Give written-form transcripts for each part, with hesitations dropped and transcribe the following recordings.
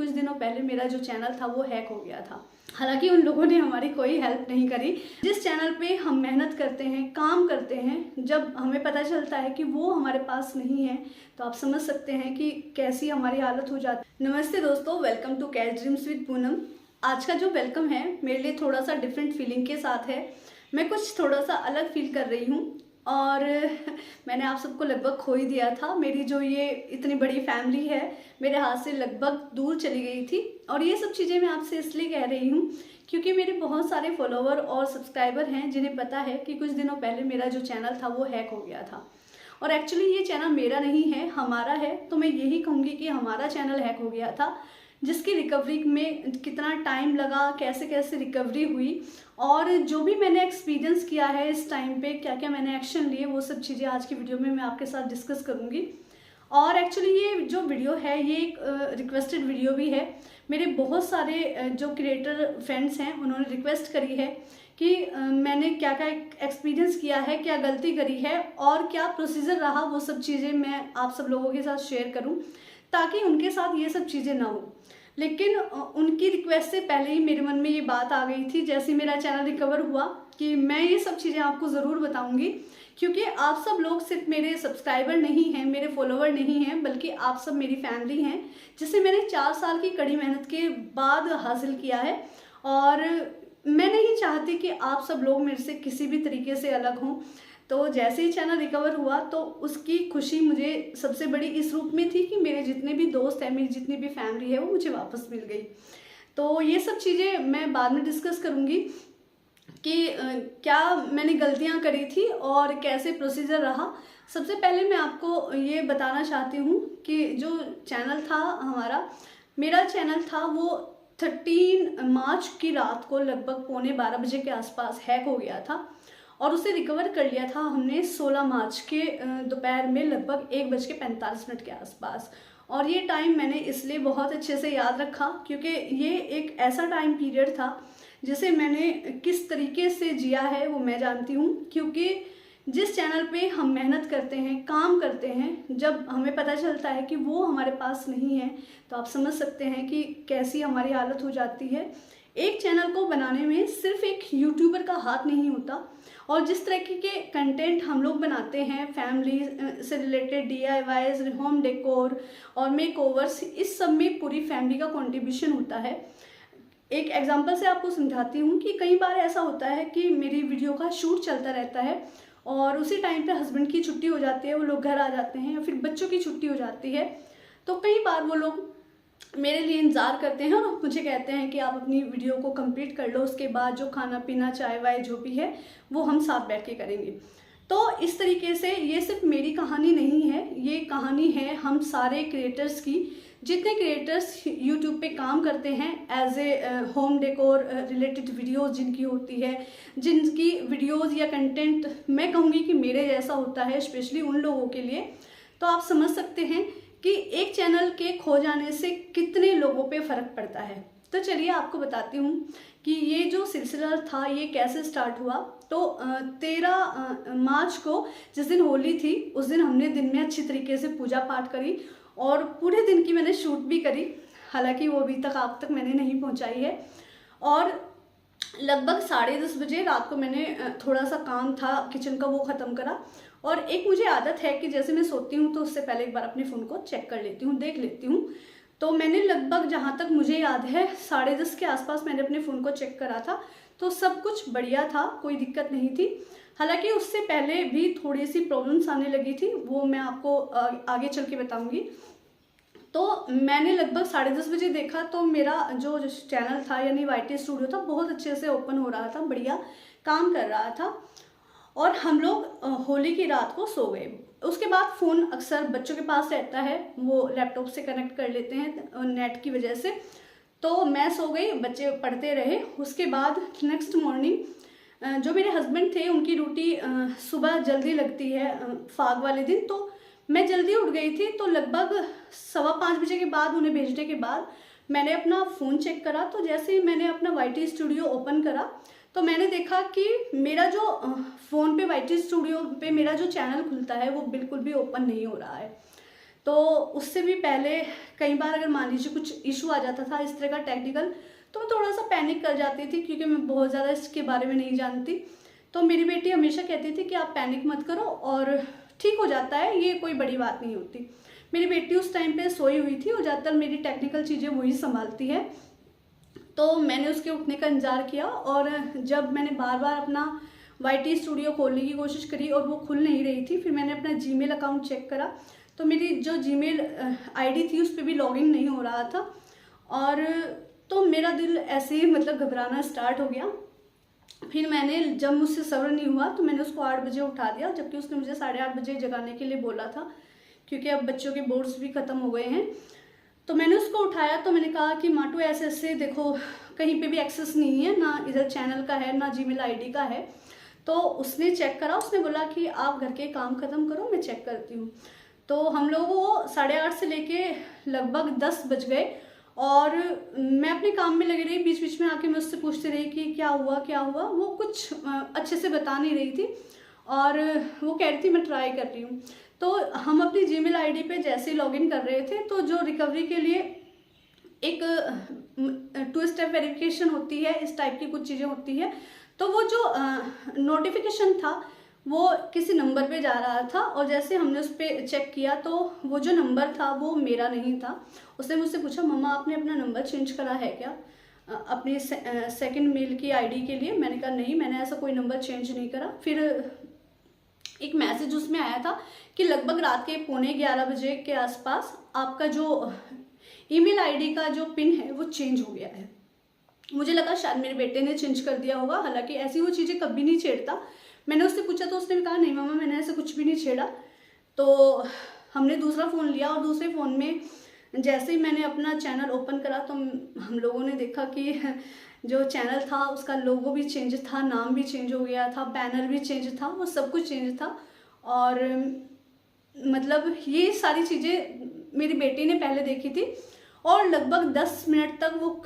कुछ दिनों पहले मेरा जो चैनल था वो हैक हो गया था। हालांकि उन लोगों ने हमारी कोई हेल्प नहीं करी। जिस चैनल पे हम मेहनत करते हैं, काम करते हैं, जब हमें पता चलता है कि वो हमारे पास नहीं है तो आप समझ सकते हैं कि कैसी हमारी हालत हो जाती है। नमस्ते दोस्तों, welcome to cat dreams with Poonam. आज का जो वेलकम है मेरे लिए थोड़ा सा डिफरेंट फीलिंग के साथ है। मैं कुछ थोड़ा सा अलग फील कर रही हूँ और मैंने आप सबको लगभग खो ही दिया था। मेरी जो ये इतनी बड़ी फैमिली है मेरे हाथ से लगभग दूर चली गई थी। और ये सब चीज़ें मैं आपसे इसलिए कह रही हूँ क्योंकि मेरे बहुत सारे फॉलोवर और सब्सक्राइबर हैं जिन्हें पता है कि कुछ दिनों पहले मेरा जो चैनल था वो हैक हो गया था। और एक्चुअली ये चैनल मेरा नहीं है, हमारा है। तो मैं यही कहूँगी कि हमारा चैनल हैक हो गया था, जिसकी रिकवरी में कितना टाइम लगा, कैसे कैसे रिकवरी हुई और जो भी मैंने एक्सपीरियंस किया है इस टाइम पे, क्या क्या मैंने एक्शन लिए, वो सब चीज़ें आज की वीडियो में मैं आपके साथ डिस्कस करूँगी। और एक्चुअली ये जो वीडियो है ये एक रिक्वेस्टेड वीडियो भी है। मेरे बहुत सारे जो क्रिएटर फ्रेंड्स हैं उन्होंने रिक्वेस्ट करी है कि मैंने क्या क्या एक्सपीरियंस किया है, क्या गलती करी है और क्या प्रोसीजर रहा, वो सब चीज़ें मैं आप सब लोगों के साथ शेयर करूं ताकि उनके साथ ये सब चीज़ें ना हो। लेकिन उनकी रिक्वेस्ट से पहले ही मेरे मन में ये बात आ गई थी जैसे मेरा चैनल रिकवर हुआ कि मैं ये सब चीज़ें आपको ज़रूर बताऊंगी, क्योंकि आप सब लोग सिर्फ मेरे सब्सक्राइबर नहीं हैं, मेरे फॉलोवर नहीं हैं, बल्कि आप सब मेरी फैमिली हैं जिसे मैंने 4 साल की कड़ी मेहनत के बाद हासिल किया है। और मैं नहीं चाहती कि आप सब लोग मेरे से किसी भी तरीके से अलग हों। तो जैसे ही चैनल रिकवर हुआ तो उसकी खुशी मुझे सबसे बड़ी इस रूप में थी कि मेरे जितने भी दोस्त हैं, मेरी जितनी भी फैमिली है वो मुझे वापस मिल गई। तो ये सब चीज़ें मैं बाद में डिस्कस करूँगी कि क्या मैंने गलतियाँ करी थी और कैसे प्रोसीजर रहा। सबसे पहले मैं आपको ये बताना चाहती हूँ कि जो चैनल था हमारा, मेरा चैनल था वो 13 मार्च की रात को लगभग 11:15 बजे के आसपास हैक हो गया था और उसे रिकवर कर लिया था हमने 16 मार्च के दोपहर में लगभग 1:45 के आसपास। और ये टाइम मैंने इसलिए बहुत अच्छे से याद रखा क्योंकि ये एक ऐसा टाइम पीरियड था जिसे मैंने किस तरीके से जिया है वो मैं जानती हूँ। क्योंकि जिस चैनल पे हम मेहनत करते हैं, काम करते हैं, जब हमें पता चलता है कि वो हमारे पास नहीं है तो आप समझ सकते हैं कि कैसी हमारी हालत हो जाती है। एक चैनल को बनाने में सिर्फ एक यूट्यूबर का हाथ नहीं होता और जिस तरह के कंटेंट हम लोग बनाते हैं, फैमिली से रिलेटेड DIYs, होम डेकोर और मेकओवर्स, इस सब में पूरी फैमिली का कंट्रीब्यूशन होता है। एक एग्जांपल से आपको समझाती हूँ कि कई बार ऐसा होता है कि मेरी वीडियो का शूट चलता रहता है और उसी टाइम पे हस्बैंड की छुट्टी हो जाती है, वो लोग घर आ जाते हैं, या फिर बच्चों की छुट्टी हो जाती है। तो कई बार वो लोग मेरे लिए इंतज़ार करते हैं और मुझे कहते हैं कि आप अपनी वीडियो को कंप्लीट कर लो, उसके बाद जो खाना पीना, चाय वाय जो भी है वो हम साथ बैठ के करेंगे। तो इस तरीके से ये सिर्फ मेरी कहानी नहीं है, ये कहानी है हम सारे क्रिएटर्स की। जितने क्रिएटर्स यूट्यूब पे काम करते हैं as a home decor related videos जिनकी होती है, जिनकी वीडियोस या कंटेंट मैं कहूँगी कि मेरे जैसा होता है, स्पेशली उन लोगों के लिए, तो आप समझ सकते हैं कि एक चैनल के खो जाने से कितने लोगों पे फ़र्क पड़ता है। तो चलिए आपको बताती हूँ कि ये जो सिलसिला था ये कैसे स्टार्ट हुआ। तो 13 मार्च को जिस दिन होली थी उस दिन हमने दिन में अच्छी तरीके से पूजा पाठ करी और पूरे दिन की मैंने शूट भी करी। हालांकि वो अभी तक आप तक मैंने नहीं पहुँचाई है। और लगभग 10:30 बजे रात को मैंने थोड़ा सा काम था किचन का वो ख़त्म करा। और एक मुझे आदत है कि जैसे मैं सोती हूँ तो उससे पहले एक बार अपने फ़ोन को चेक कर लेती हूँ, देख लेती हूँ। तो मैंने लगभग, जहाँ तक मुझे याद है, 10:30 के आसपास मैंने अपने फ़ोन को चेक करा था तो सब कुछ बढ़िया था, कोई दिक्कत नहीं थी। हालांकि उससे पहले भी थोड़ी सी प्रॉब्लम्स आने लगी थी, वो मैं आपको आगे चल के बताऊँगी। तो मैंने लगभग 10:30 बजे देखा तो मेरा जो चैनल था यानी YT स्टूडियो था बहुत अच्छे से ओपन हो रहा था, बढ़िया काम कर रहा था। और हम लोग होली की रात को सो गए। उसके बाद फ़ोन अक्सर बच्चों के पास रहता है, वो लैपटॉप से कनेक्ट कर लेते हैं नेट की वजह से। तो मैं सो गई, बच्चे पढ़ते रहे। उसके बाद नेक्स्ट मॉर्निंग जो मेरे हस्बैंड थे उनकी ड्यूटी सुबह जल्दी लगती है फाग वाले दिन, तो मैं जल्दी उठ गई थी। तो लगभग 5:15 बजे के बाद, उन्हें भेजने के बाद, मैंने अपना फ़ोन चेक करा। तो जैसे ही मैंने अपना YT स्टूडियो ओपन करा तो मैंने देखा कि मेरा जो फ़ोन पे YT स्टूडियो पे मेरा जो चैनल खुलता है वो बिल्कुल भी ओपन नहीं हो रहा है। तो उससे भी पहले कई बार अगर मान लीजिए कुछ इशू आ जाता था इस तरह का टेक्निकल, तो मैं थोड़ा सा पैनिक कर जाती थी, क्योंकि मैं बहुत ज़्यादा इसके बारे में नहीं जानती। तो मेरी बेटी हमेशा कहती थी कि आप पैनिक मत करो और ठीक हो जाता है, ये कोई बड़ी बात नहीं होती। मेरी बेटी उस टाइम पे सोई हुई थी और ज़्यादातर मेरी टेक्निकल चीज़ें वही संभालती है। तो मैंने उसके उठने का इंतज़ार किया, और जब मैंने बार बार अपना YT स्टूडियो खोलने की कोशिश करी और वो खुल नहीं रही थी, फिर मैंने अपना जीमेल अकाउंट चेक करा, तो मेरी जो जीमेल ID थी उस पर भी लॉगिन नहीं हो रहा था। और तो मेरा दिल ऐसे ही मतलब घबराना स्टार्ट हो गया। फिर मैंने, जब मुझसे सब्र नहीं हुआ, तो मैंने उसको 8 बजे उठा दिया, जबकि उसने मुझे 8:30 बजे जगाने के लिए बोला था, क्योंकि अब बच्चों के बोर्ड्स भी ख़त्म हो गए हैं। तो मैंने उसको उठाया, तो मैंने कहा कि माटू ऐसे ऐसे देखो, कहीं पे भी एक्सेस नहीं है, ना इधर चैनल का है ना जीमेल ID का है। तो उसने चेक करा, उसने बोला कि आप घर के काम ख़त्म करो, मैं चेक करती हूँ। तो हम लोगों को 8:30 से लेके लगभग 10 बज गए, और मैं अपने काम में लगी रही। बीच बीच में आके मैं उससे पूछती रही कि क्या हुआ क्या हुआ। वो कुछ अच्छे से बता नहीं रही थी, और वो कह रही थी मैं ट्राई कर रही हूँ। तो हम अपनी जीमेल ID पे जैसे ही लॉगिन कर रहे थे, तो जो रिकवरी के लिए एक 2 स्टेप वेरिफिकेशन होती है, इस टाइप की कुछ चीज़ें होती है, तो वो जो नोटिफिकेशन था वो किसी नंबर पे जा रहा था, और जैसे हमने उस पर चेक किया तो वो जो नंबर था वो मेरा नहीं था। उसने मुझसे पूछा, मम्मा आपने अपना नंबर चेंज करा है क्या अपनी सेकंड मेल की ID के लिए? मैंने कहा नहीं, मैंने ऐसा कोई नंबर चेंज नहीं करा। फिर एक मैसेज उसमें आया था कि लगभग रात के 11:15 बजे के आसपास आपका जो ईमेल ID का जो पिन है वो चेंज हो गया है। मुझे लगा शायद मेरे बेटे ने चेंज कर दिया होगा, हालांकि ऐसी वो चीज़ें कभी नहीं छेड़ता। मैंने उससे पूछा तो उसने कहा नहीं मम्मा, मैंने ऐसा कुछ भी नहीं छेड़ा। तो हमने दूसरा फ़ोन लिया, और दूसरे फ़ोन में जैसे ही मैंने अपना चैनल ओपन करा, तो हम लोगों ने देखा कि जो चैनल था उसका लोगो भी चेंज था, नाम भी चेंज हो गया था, बैनर भी चेंज था, वो सब कुछ चेंज था। और मतलब ये सारी चीज़ें मेरी बेटी ने पहले देखी थी, और लगभग 10 मिनट तक वो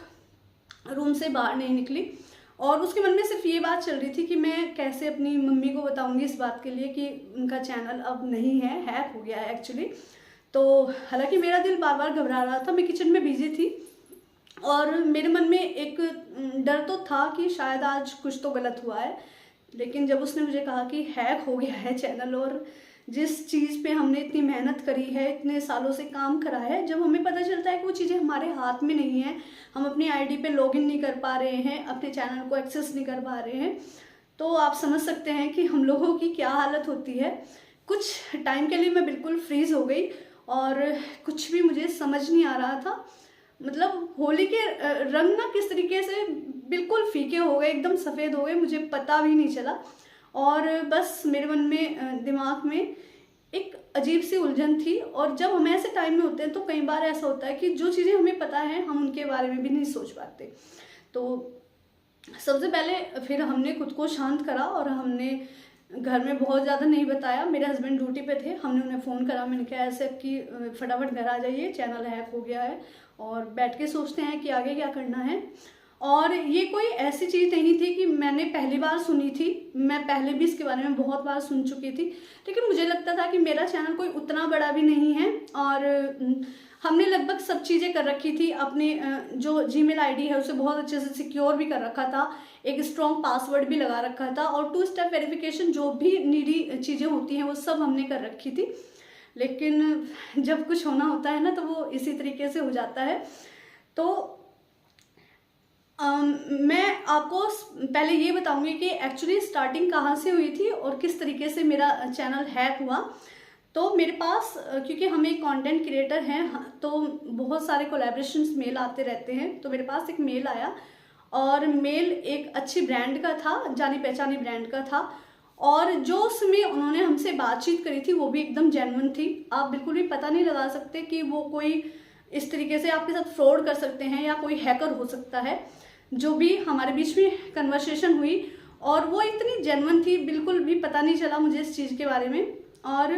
रूम से बाहर नहीं निकली, और उसके मन में सिर्फ ये बात चल रही थी कि मैं कैसे अपनी मम्मी को बताऊंगी इस बात के लिए कि उनका चैनल अब नहीं है, हैक हो गया है एक्चुअली। तो हालांकि मेरा दिल बार बार घबरा रहा था, मैं किचन में बिजी थी, और मेरे मन में एक डर तो था कि शायद आज कुछ तो गलत हुआ है। लेकिन जब उसने मुझे कहा कि हैक हो गया है चैनल, और जिस चीज़ पे हमने इतनी मेहनत करी है, इतने सालों से काम करा है, जब हमें पता चलता है कि वो चीज़ें हमारे हाथ में नहीं है, हम अपनी ID पे लॉगिन नहीं कर पा रहे हैं, अपने चैनल को एक्सेस नहीं कर पा रहे हैं, तो आप समझ सकते हैं कि हम लोगों की क्या हालत होती है। कुछ टाइम के लिए मैं बिल्कुल फ्रीज़ हो गई, और कुछ भी मुझे समझ नहीं आ रहा था। मतलब होली के रंग ना किस तरीके से बिल्कुल फीके हो गए, एकदम सफ़ेद हो गए, मुझे पता भी नहीं चला। और बस मेरे मन में, दिमाग में एक अजीब सी उलझन थी। और जब हम ऐसे टाइम में होते हैं तो कई बार ऐसा होता है कि जो चीज़ें हमें पता है हम उनके बारे में भी नहीं सोच पाते। तो सबसे पहले फिर हमने खुद को शांत करा, और हमने घर में बहुत ज़्यादा नहीं बताया। मेरे हस्बैंड ड्यूटी पे थे, हमने उन्हें फ़ोन करा, मैंने कहा ऐसे कि फटाफट घर आ जाइए, चैनल हैक हो गया है, और बैठ के सोचते हैं कि आगे क्या करना है। और ये कोई ऐसी चीज़ नहीं थी कि मैंने पहली बार सुनी थी, मैं पहले भी इसके बारे में बहुत बार सुन चुकी थी, लेकिन मुझे लगता था कि मेरा चैनल कोई उतना बड़ा भी नहीं है, और हमने लगभग सब चीज़ें कर रखी थी। अपने जो जीमेल ID है उसे बहुत अच्छे से सिक्योर भी कर रखा था, एक स्ट्रॉन्ग पासवर्ड भी लगा रखा था, और 2 स्टेप वेरिफिकेशन जो भी नीडी चीज़ें होती हैं वो सब हमने कर रखी थी। लेकिन जब कुछ होना होता है ना, तो वो इसी तरीके से हो जाता है। तो मैं आपको पहले ये बताऊंगी कि एक्चुअली स्टार्टिंग कहाँ से हुई थी और किस तरीके से मेरा चैनल हैक हुआ। तो मेरे पास, क्योंकि हम एक कंटेंट क्रिएटर हैं, तो बहुत सारे कोलैबोरेशंस मेल आते रहते हैं। तो मेरे पास एक मेल आया, और मेल एक अच्छी ब्रांड का था, जानी पहचानी ब्रांड का था, और जो उसमें उन्होंने हमसे बातचीत करी थी वो भी एकदम जेन्युइन थी। आप बिल्कुल भी पता नहीं लगा सकते कि वो कोई इस तरीके से आपके साथ फ्रॉड कर सकते हैं या कोई हैकर हो सकता है। जो भी हमारे बीच में कन्वर्सेशन हुई, और वो इतनी जेन्युइन थी, बिल्कुल भी पता नहीं चला मुझे इस चीज़ के बारे में। और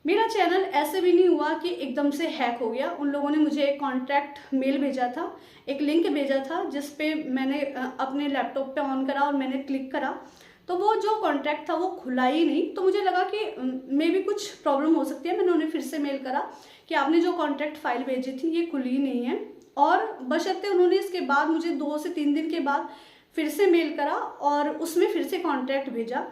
मेरा चैनल ऐसे भी नहीं हुआ कि एकदम से हैक हो गया। उन लोगों ने मुझे एक कॉन्ट्रैक्ट मेल भेजा था, एक लिंक भेजा था, जिस पे मैंने अपने लैपटॉप पे ऑन करा और मैंने क्लिक करा, तो वो जो कॉन्ट्रैक्ट था वो खुला ही नहीं। तो मुझे लगा कि मे भी कुछ प्रॉब्लम हो सकती है। मैंने उन्हें फिर से मेल करा कि आपने जो कॉन्ट्रैक्ट फाइल भेजी थी ये खुली नहीं है, और बशर्ते उन्होंने इसके बाद मुझे 2 से 3 दिन के बाद फिर से मेल करा और उसमें फिर से कॉन्ट्रैक्ट भेजा।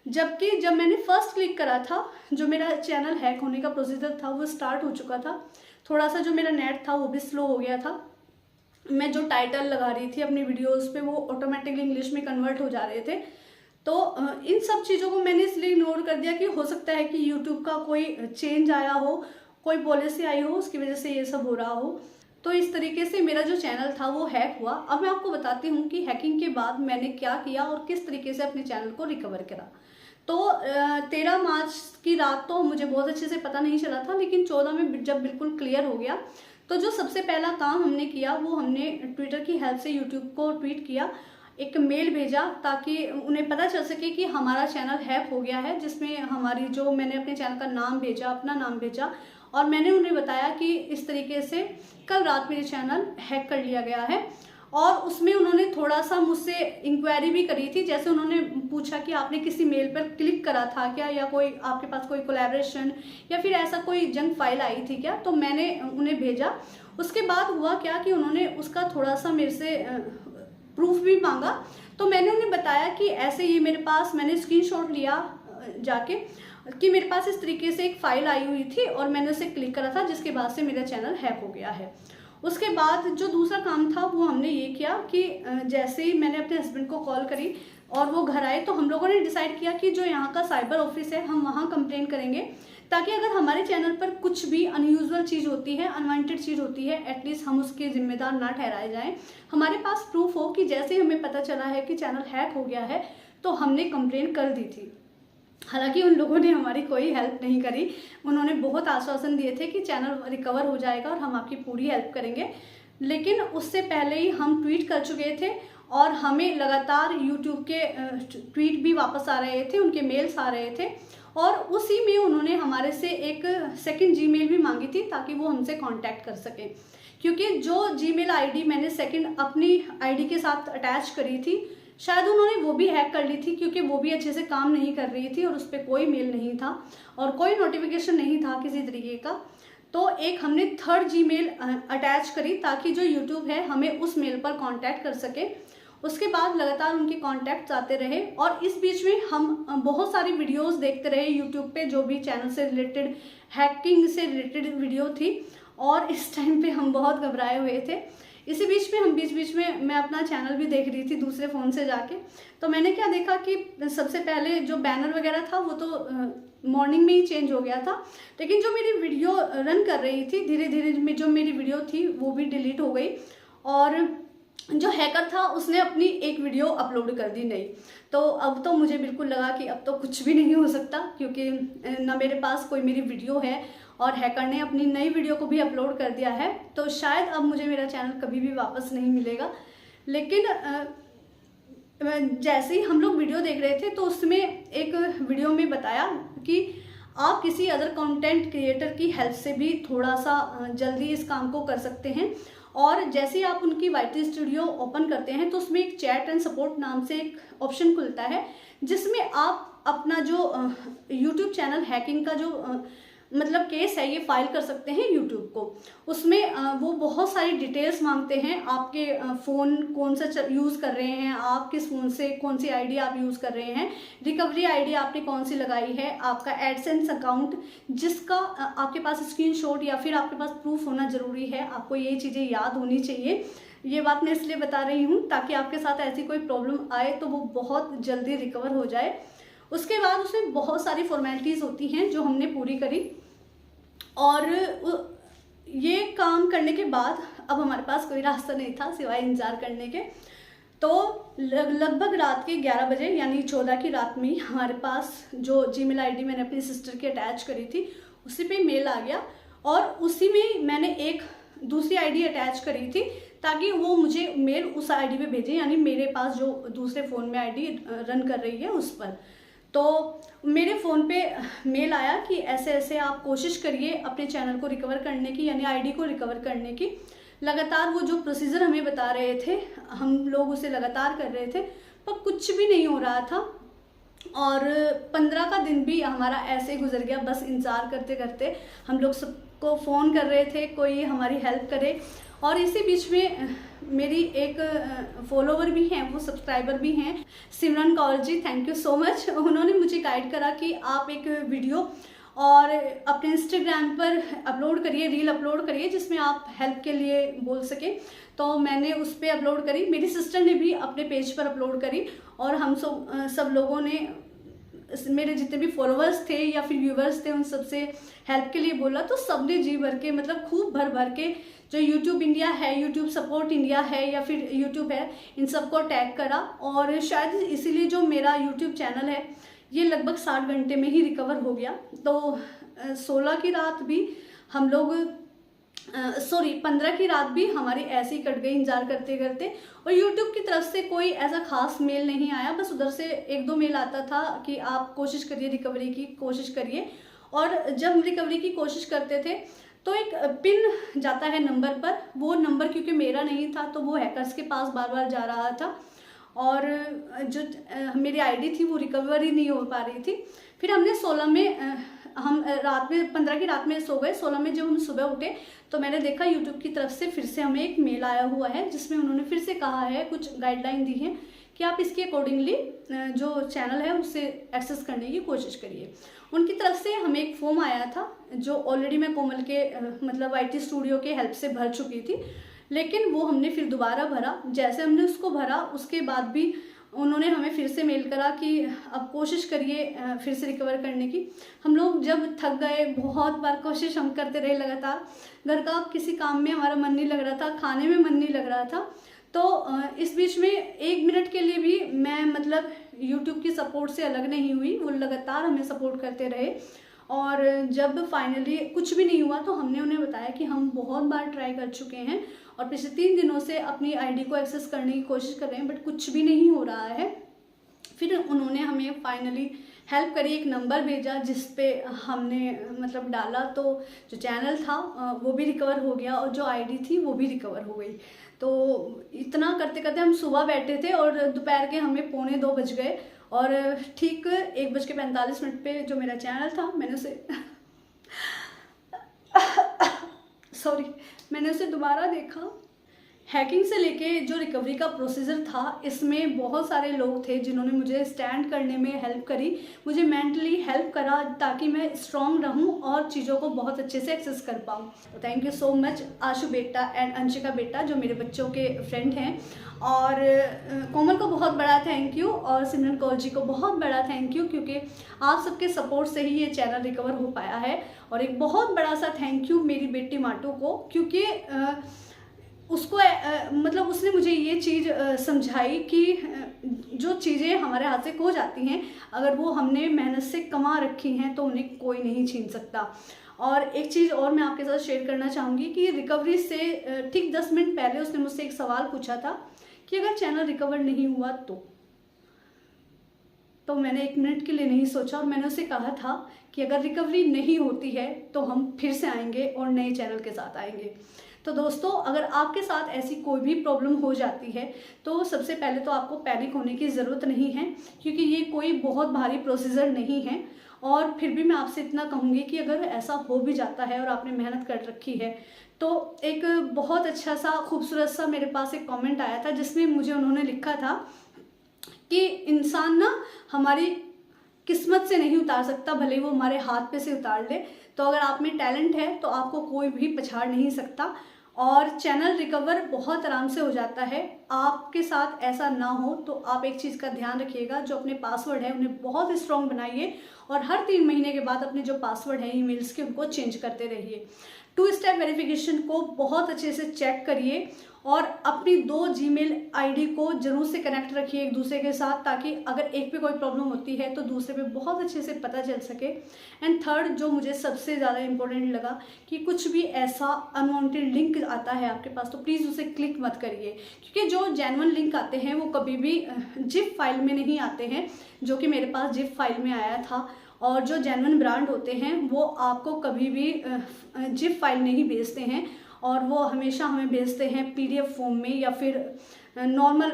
जबकि जब मैंने फर्स्ट क्लिक करा था, जो मेरा चैनल हैक होने का प्रोसीजर था वो स्टार्ट हो चुका था। थोड़ा सा जो मेरा नेट था वो भी स्लो हो गया था। मैं जो टाइटल लगा रही थी अपनी वीडियोस पे वो ऑटोमेटिकली इंग्लिश में कन्वर्ट हो जा रहे थे। तो इन सब चीज़ों को मैंने इसलिए इग्नोर कर दिया कि हो सकता है कि यूट्यूब का कोई चेंज आया हो, कोई पॉलिसी आई हो, उसकी वजह से ये सब हो रहा हो। तो इस तरीके से मेरा जो चैनल था वो हैक हुआ। अब मैं आपको बताती हूँ कि हैकिंग के बाद मैंने क्या किया और किस तरीके से अपने चैनल को रिकवर करा। तो 13 मार्च की रात तो मुझे बहुत अच्छे से पता नहीं चला था, लेकिन 14 में जब बिल्कुल क्लियर हो गया तो जो सबसे पहला काम हमने किया वो हमने ट्विटर की हेल्प से यूट्यूब को ट्वीट किया, एक मेल भेजा ताकि उन्हें पता चल सके कि हमारा चैनल हैक हो गया है, जिसमें हमारी जो मैंने अपने चैनल का नाम भेजा, अपना नाम भेजा, और मैंने उन्हें बताया कि इस तरीके से कल रात मेरे चैनल हैक कर लिया गया है। और उसमें उन्होंने थोड़ा सा मुझसे इंक्वायरी भी करी थी, जैसे उन्होंने पूछा कि आपने किसी मेल पर क्लिक करा था क्या, या कोई आपके पास कोई कोलैबोरेशन या फिर ऐसा कोई जंक फाइल आई थी क्या। तो मैंने उन्हें भेजा। उसके बाद हुआ क्या कि उन्होंने उसका थोड़ा सा मेरे से प्रूफ भी मांगा। तो मैंने उन्हें बताया कि ऐसे ये मेरे पास, मैंने स्क्रीनशॉट लिया जाके कि मेरे पास इस तरीके से एक फ़ाइल आई हुई थी और मैंने उसे क्लिक करा था, जिसके बाद से मेरा चैनल हैक हो गया है। उसके बाद जो दूसरा काम था वो हमने ये किया कि जैसे ही मैंने अपने हस्बैंड को कॉल करी और वो घर आए, तो हम लोगों ने डिसाइड किया कि जो यहाँ का साइबर ऑफिस है हम वहाँ कंप्लेन करेंगे, ताकि अगर हमारे चैनल पर कुछ भी अनयूजुअल चीज़ होती है, अनवांटेड चीज़ होती है, एटलीस्ट हम उसके जिम्मेदार ना ठहराए जाएं। हमारे पास प्रूफ हो कि जैसे ही हमें पता चला है कि चैनल हैक हो गया है तो हमने कंप्लेन कर दी थी। हालांकि उन लोगों ने हमारी कोई हेल्प नहीं करी। उन्होंने बहुत आश्वासन दिए थे कि चैनल रिकवर हो जाएगा और हम आपकी पूरी हेल्प करेंगे, लेकिन उससे पहले ही हम ट्वीट कर चुके थे और हमें लगातार यूट्यूब के ट्वीट भी वापस आ रहे थे, उनके मेल्स आ रहे थे, और उसी में उन्होंने हमारे से एक सेकंड जीमेल भी मांगी थी ताकि वो हमसे कांटेक्ट कर सकें। क्योंकि जो जीमेल आईडी मैंने सेकंड अपनी आईडी के साथ अटैच करी थी, शायद उन्होंने वो भी हैक कर ली थी, क्योंकि वो भी अच्छे से काम नहीं कर रही थी और उस पर कोई मेल नहीं था और कोई नोटिफिकेशन नहीं था किसी तरीके का। तो एक हमने थर्ड जीमेल अटैच करी ताकि जो यूट्यूब है हमें उस मेल पर कांटेक्ट कर सके। उसके बाद लगातार उनके कांटेक्ट्स आते रहे और इस बीच में हम बहुत सारी वीडियोस देखते रहे यूट्यूब पे, जो भी चैनल से रिलेटेड, हैकिंग से रिलेटेड वीडियो थी, और इस टाइम पे हम बहुत घबराए हुए थे। इसी बीच में बीच में मैं अपना चैनल भी देख रही थी दूसरे फ़ोन से जाके। तो मैंने क्या देखा कि सबसे पहले जो बैनर वगैरह था वो तो मॉर्निंग में ही चेंज हो गया था, लेकिन जो मेरी वीडियो रन कर रही थी धीरे धीरे जो मेरी वीडियो थी वो भी डिलीट हो गई, और जो हैकर था उसने अपनी एक वीडियो अपलोड कर दी नई। तो अब तो मुझे बिल्कुल लगा कि अब तो कुछ भी नहीं हो सकता, क्योंकि ना मेरे पास कोई मेरी वीडियो है और हैकर ने अपनी नई वीडियो को भी अपलोड कर दिया है, तो शायद अब मुझे मेरा चैनल कभी भी वापस नहीं मिलेगा। लेकिन जैसे ही हम लोग वीडियो देख रहे थे तो उसमें एक वीडियो में बताया कि आप किसी अदर कंटेंट क्रिएटर की हेल्प से भी थोड़ा सा जल्दी इस काम को कर सकते हैं। और जैसे ही आप उनकी YT स्टूडियो ओपन करते हैं तो उसमें एक चैट एंड सपोर्ट नाम से एक ऑप्शन खुलता है, जिसमें आप अपना जो YouTube चैनल हैकिंग का जो मतलब केस है ये फाइल कर सकते हैं यूट्यूब को। उसमें वो बहुत सारी डिटेल्स मांगते हैं, आपके फ़ोन कौन सा यूज़ कर रहे हैं, आप किस फ़ोन से कौन सी आईडी आप यूज़ कर रहे हैं, रिकवरी आईडी आपने कौन सी लगाई है, आपका एडसेंस अकाउंट जिसका आपके पास स्क्रीनशॉट या फिर आपके पास प्रूफ होना ज़रूरी है। आपको ये चीज़ें याद होनी चाहिए। ये बात मैं इसलिए बता रही हूँ ताकि आपके साथ ऐसी कोई प्रॉब्लम आए तो वो बहुत जल्दी रिकवर हो जाए। उसके बाद उसमें बहुत सारी फॉर्मेलिटीज़ होती हैं जो हमने पूरी करी, और ये काम करने के बाद अब हमारे पास कोई रास्ता नहीं था सिवाय इंतज़ार करने के। तो लगभग रात के 11 बजे यानी 14 की रात में हमारे पास जो जीमेल आईडी मैंने अपनी सिस्टर की अटैच करी थी उसी पे मेल आ गया, और उसी में मैंने एक दूसरी आईडी अटैच करी थी ताकि वो मुझे मेल उस आईडी पे भेजे, यानी मेरे पास जो दूसरे फ़ोन में आईडी रन कर रही है उस पर। तो मेरे फ़ोन पे मेल आया कि ऐसे ऐसे आप कोशिश करिए अपने चैनल को रिकवर करने की, यानी आईडी को रिकवर करने की। लगातार वो जो प्रोसीजर हमें बता रहे थे हम लोग उसे लगातार कर रहे थे, पर कुछ भी नहीं हो रहा था। और 15 का दिन भी हमारा ऐसे ही गुजर गया, बस इंतज़ार करते करते। हम लोग सबको फ़ोन कर रहे थे कोई हमारी हेल्प करे। और इसी बीच में मेरी एक फॉलोवर भी हैं, वो सब्सक्राइबर भी हैं, सिमरन Kaur ji, thank you so much. उन्होंने मुझे गाइड करा कि आप एक वीडियो और अपने इंस्टाग्राम पर अपलोड करिए, रील अपलोड करिए जिसमें आप हेल्प के लिए बोल सकें। तो मैंने उस पर अपलोड करी, मेरी सिस्टर ने भी अपने पेज पर अपलोड करी, और हम सब लोगों ने, मेरे जितने भी फॉलोअर्स थे या फिर व्यूवर्स थे, उन सबसे हेल्प के लिए बोला। तो सब ने जी भर के, मतलब खूब भर भर के, जो यूट्यूब इंडिया है, यूट्यूब सपोर्ट इंडिया है या फिर यूट्यूब है, इन सबको टैग करा। और शायद इसीलिए जो मेरा यूट्यूब चैनल है ये लगभग 60 घंटे में ही रिकवर हो गया। तो 16 की रात भी हम लोग 15 की रात भी हमारी ऐसी कट गई इंतजार करते करते। और YouTube की तरफ से कोई ऐसा खास मेल नहीं आया, बस उधर से 1-2 मेल आता था कि आप कोशिश करिए, रिकवरी की कोशिश करिए। और जब हम रिकवरी की कोशिश करते थे तो एक पिन जाता है नंबर पर, वो नंबर क्योंकि मेरा नहीं था तो वो हैकर्स के पास बार बार जा रहा था, और जो मेरी आईडी थी वो रिकवर ही नहीं हो पा रही थी। फिर हमने 16 में हम रात में 15 की रात में सो गए। 16 में जब हम सुबह उठे तो मैंने देखा यूट्यूब की तरफ से फिर से हमें एक मेल आया हुआ है जिसमें उन्होंने फिर से कहा है, कुछ गाइडलाइन दी है कि आप इसके अकॉर्डिंगली जो चैनल है उससे एक्सेस करने की कोशिश करिए। उनकी तरफ से हमें एक फॉर्म आया था जो ऑलरेडी मैं कोमल के मतलब IT स्टूडियो के हेल्प से भर चुकी थी, लेकिन वो हमने फिर दोबारा भरा। जैसे हमने उसको भरा उसके बाद भी उन्होंने हमें फिर से मेल करा कि अब कोशिश करिए फिर से रिकवर करने की। हम लोग जब थक गए, बहुत बार कोशिश हम करते रहे लगातार, घर का किसी काम में हमारा मन नहीं लग रहा था, खाने में मन नहीं लग रहा था। तो इस बीच में 1 मिनट के लिए भी मैं मतलब YouTube की सपोर्ट से अलग नहीं हुई, वो लगातार हमें सपोर्ट करते रहे। और जब फाइनली कुछ भी नहीं हुआ तो हमने उन्हें बताया कि हम बहुत बार ट्राई कर चुके हैं और पिछले 3 दिनों से अपनी आईडी को एक्सेस करने की कोशिश कर रहे हैं, बट कुछ भी नहीं हो रहा है। फिर उन्होंने हमें फाइनली हेल्प करी, एक नंबर भेजा जिस पे हमने मतलब डाला, तो जो चैनल था वो भी रिकवर हो गया और जो आईडी थी वो भी रिकवर हो गई। तो इतना करते करते हम सुबह बैठे थे और दोपहर के हमें 1:45 बज गए, और ठीक 1:45 पे जो मेरा चैनल था मैंने उसे मैंने उसे दोबारा देखा। हैकिंग से लेके जो रिकवरी का प्रोसीजर था, इसमें बहुत सारे लोग थे जिन्होंने मुझे स्टैंड करने में हेल्प करी, मुझे मेंटली हेल्प करा ताकि मैं स्ट्रॉन्ग रहूं और चीज़ों को बहुत अच्छे से एक्सेस कर पाऊं। तो थैंक यू सो मच आशु बेटा एंड अंशिका बेटा जो मेरे बच्चों के फ्रेंड हैं, और कोमल को बहुत बड़ा थैंक यू, और सिमरन कौर जी को बहुत बड़ा थैंक यू, क्योंकि आप सबके सपोर्ट से ही ये चैनल रिकवर हो पाया है। और एक बहुत बड़ा सा थैंक यू मेरी बेटी माटू को, क्योंकि उसको मतलब उसने मुझे ये चीज़ समझाई कि जो चीज़ें हमारे हाथ से खो जाती हैं, अगर वो हमने मेहनत से कमा रखी हैं तो उन्हें कोई नहीं छीन सकता। और एक चीज़ और मैं आपके साथ शेयर करना चाहूँगी कि रिकवरी से ठीक 10 मिनट पहले उसने मुझसे एक सवाल पूछा था कि अगर चैनल रिकवर नहीं हुआ तो मैंने 1 मिनट के लिए नहीं सोचा और मैंने उसे कहा था कि अगर रिकवरी नहीं होती है तो हम फिर से आएंगे और नए चैनल के साथ आएंगे। तो दोस्तों, अगर आपके साथ ऐसी कोई भी प्रॉब्लम हो जाती है तो सबसे पहले तो आपको पैनिक होने की ज़रूरत नहीं है, क्योंकि ये कोई बहुत भारी प्रोसीजर नहीं है। और फिर भी मैं आपसे इतना कहूँगी कि अगर ऐसा हो भी जाता है और आपने मेहनत कर रखी है, तो एक बहुत अच्छा सा खूबसूरत सा मेरे पास एक कमेंट आया था जिसमें मुझे उन्होंने लिखा था कि इंसान ना हमारी किस्मत से नहीं उतार सकता, भले वो हमारे हाथ पे से उतार ले। तो अगर आप में टैलेंट है तो आपको कोई भी पछाड़ नहीं सकता, और चैनल रिकवर बहुत आराम से हो जाता है। आपके साथ ऐसा ना हो तो आप एक चीज़ का ध्यान रखिएगा, जो अपने पासवर्ड है उन्हें बहुत स्ट्रॉन्ग बनाइए, और हर 3 महीने के बाद अपने जो पासवर्ड है ईमेल्स के उनको चेंज करते रहिए। 2 स्टेप वेरिफिकेशन को बहुत अच्छे से चेक करिए, और अपनी 2 जीमेल आईडी को जरूर से कनेक्ट रखिए एक दूसरे के साथ, ताकि अगर एक पे कोई प्रॉब्लम होती है तो दूसरे पे बहुत अच्छे से पता चल सके। एंड थर्ड, जो मुझे सबसे ज़्यादा इम्पोर्टेंट लगा, कि कुछ भी ऐसा अनवांटेड लिंक आता है आपके पास तो प्लीज़ उसे क्लिक मत करिए, क्योंकि जो जेन्युइन लिंक आते हैं वो कभी भी जिप फाइल में नहीं आते हैं, जो कि मेरे पास जिप फाइल में आया था। और जो जेन्युइन ब्रांड होते हैं वो आपको कभी भी जिप फाइल नहीं भेजते हैं, और वो हमेशा हमें भेजते हैं PDF फॉर्म में या फिर नॉर्मल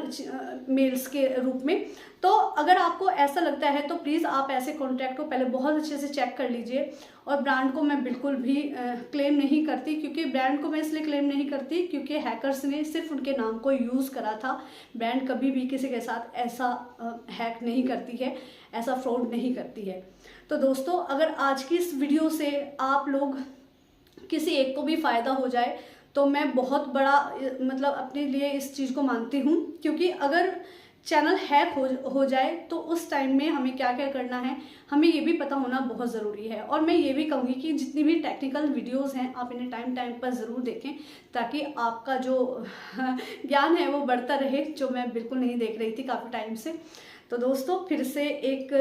मेल्स के रूप में। तो अगर आपको ऐसा लगता है तो प्लीज़ आप ऐसे कॉन्ट्रैक्ट को पहले बहुत अच्छे से चेक कर लीजिए। और ब्रांड को मैं बिल्कुल भी क्लेम नहीं करती, क्योंकि ब्रांड को मैं इसलिए क्लेम नहीं करती क्योंकि हैकर्स ने सिर्फ उनके नाम को यूज़ करा था। ब्रांड कभी भी किसी के साथ ऐसा हैक नहीं करती है, ऐसा फ्रॉड नहीं करती है। तो दोस्तों, अगर आज की इस वीडियो से आप लोग किसी एक को भी फ़ायदा हो जाए तो मैं बहुत बड़ा मतलब अपने लिए इस चीज़ को मानती हूँ। क्योंकि अगर चैनल हैक हो जाए तो उस टाइम में हमें क्या क्या करना है, हमें ये भी पता होना बहुत ज़रूरी है। और मैं ये भी कहूँगी कि जितनी भी टेक्निकल वीडियोस हैं आप इन्हें टाइम पर ज़रूर देखें, ताकि आपका जो ज्ञान है वो बढ़ता रहे, जो मैं बिल्कुल नहीं देख रही थी काफ़ी टाइम से। तो दोस्तों, फिर से एक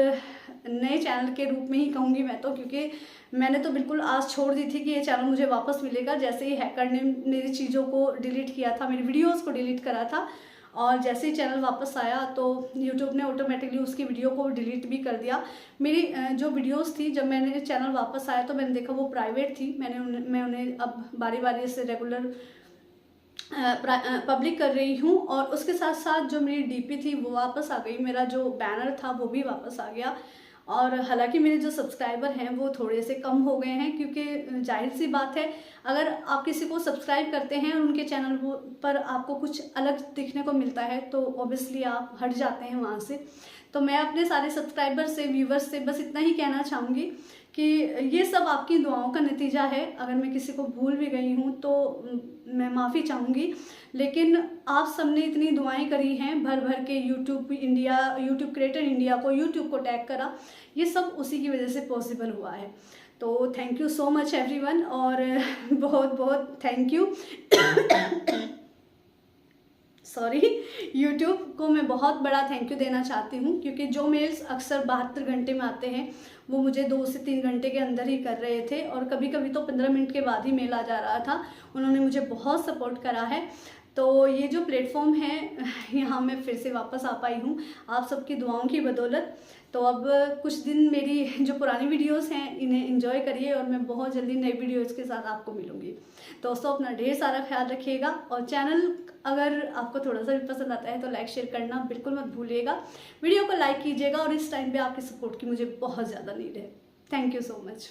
नए चैनल के रूप में ही कहूँगी मैं तो, क्योंकि मैंने तो बिल्कुल आस छोड़ दी थी कि ये चैनल मुझे वापस मिलेगा। जैसे ही हैकर ने मेरी चीज़ों को डिलीट किया था, मेरी वीडियोस को डिलीट करा था, और जैसे ही चैनल वापस आया तो यूट्यूब ने ऑटोमेटिकली उसकी वीडियो को डिलीट भी कर दिया। मेरी जो वीडियोस थी, जब मैंने चैनल वापस आया तो मैंने देखा वो प्राइवेट थी। मैं उन्हें अब बारी बारी से रेगुलर पब्लिक कर रही हूँ। और उसके साथ साथ जो मेरी डीपी थी वो वापस आ गई, मेरा जो बैनर था वो भी वापस आ गया। और हालांकि मेरे जो सब्सक्राइबर हैं वो थोड़े से कम हो गए हैं, क्योंकि जाहिर सी बात है, अगर आप किसी को सब्सक्राइब करते हैं और उनके चैनल पर आपको कुछ अलग दिखने को मिलता है तो ऑब्वियसली आप हट जाते हैं वहाँ से। तो मैं अपने सारे सब्सक्राइबर से, व्यूवर्स से बस इतना ही कहना चाहूँगी कि ये सब आपकी दुआओं का नतीजा है। अगर मैं किसी को भूल भी गई हूँ तो मैं माफ़ी चाहूँगी, लेकिन आप सबने इतनी दुआएं करी हैं, भर भर के यूट्यूब क्रिएटर इंडिया को, यूट्यूब को टैग करा, ये सब उसी की वजह से पॉसिबल हुआ है। तो thank you so much everyone, और बहुत बहुत थैंक यू। सॉरी, यूट्यूब को मैं बहुत बड़ा थैंक यू देना चाहती हूँ, क्योंकि जो मेल्स अक्सर 72 घंटे में आते हैं वो मुझे 2 से 3 घंटे के अंदर ही कर रहे थे, और कभी कभी तो 15 मिनट के बाद ही मेल आ जा रहा था। उन्होंने मुझे बहुत सपोर्ट करा है। तो ये जो प्लेटफॉर्म है, यहाँ मैं फिर से वापस आ पाई हूँ आप सबकी दुआओं की बदौलत। तो अब कुछ दिन मेरी जो पुरानी वीडियोस हैं इन्हें एंजॉय करिए, और मैं बहुत जल्दी नई वीडियोस के साथ आपको मिलूंगी। दोस्तों, अपना ढेर सारा ख्याल रखिएगा, और चैनल अगर आपको थोड़ा सा भी पसंद आता है तो लाइक शेयर करना बिल्कुल मत भूलिएगा। वीडियो को लाइक कीजिएगा, और इस टाइम पे आपकी सपोर्ट की मुझे बहुत ज़्यादा नीड है। Thank you so much.